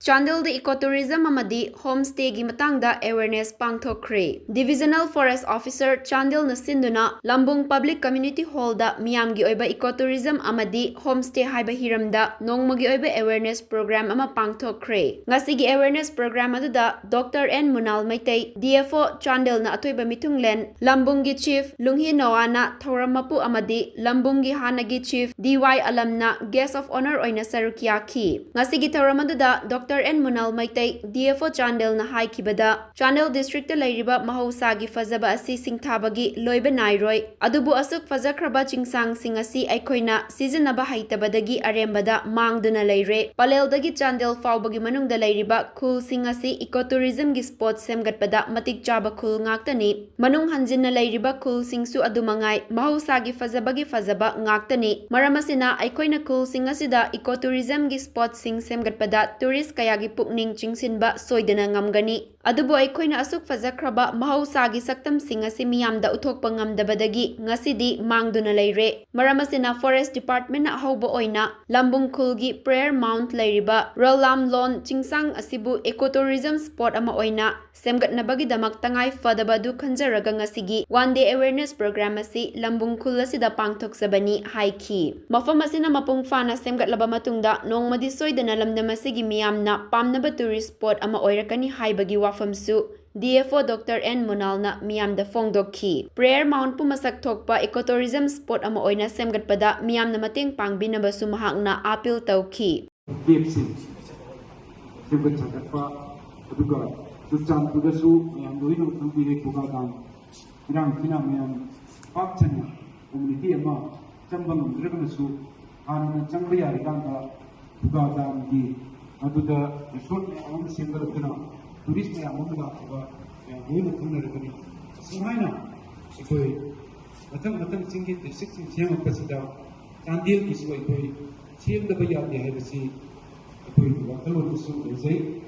Chandel the ecotourism Amadi homestay gi Matangda awareness Pangthpkkhre. Divisional Forest Officer Chandel na sinduna Lambung Public Community Hall da miyam gi oiba ecotourism Amadi homestay haiba hiramda nongmagi oiba awareness program ama Pangthpkkhre. Ngasi gi awareness program aduda Dr. N Munal Maitei DFO Chandel na atoiba mitunglen Lambung gi Chief Lunghi Nawana Thoramapu Amadi Lambung gi Hanagi Chief DY Alamna Guest of Honor oina sarukia ki. Ngasi gi thoramaduda Dr. N Munal Maitei DFO Chandel na haikibada Chandel district lairiba mahosagi fazaba asi singthabagi loiba nairoi adubu asuk fazakraba chingsang sing asi aikoina sizinaba haitabadagi arembada mangduna leire paleldagi Chandel faubagi manungda lairiba khul sing asi ecotourism gi spot semgatpada matik chaba khul ngaktani manung hanjinna lairiba khul singsu adumangai mahosagi fazaba ngaktani maramasina aikoina khul sing asida ecotourism gi spot sing semgatpada tourist kayagi pukning chingsinba soidana ngamgani adubu aikoina asuk fazakraba mahosagi saktam sing asi miyamda uthokpa ngamdabadagi ngasidi mangduna leire maramasina forest department na hauba oina lambung khulgi prayer mount leiriba rolam lon chingsang asibu ecotourism spot ama oina semgatnabagi damak tangai fadabadu khanjaraga ngasigi one day awareness program asi lambung khul asida pangthoksabani haiki mafam asina mapung fana semgatlaba matungda nongmadi soidana lamdam asigi miyamna pamnaba tourist spot ama oirakani haibagi wafamsu DFO Dr. N Munalna miyamda fongdokhi prayer mount pu masak thokpa ecotourism spot ama oina semgatpada miyamna mateng pangbinaba su mahakna appeal tawki tourist may among the going to Kunaragani. Sumana, Matang singing the 16th year of President Chandel is why Chim the Bayam, they had to see a point of water to soon, they say.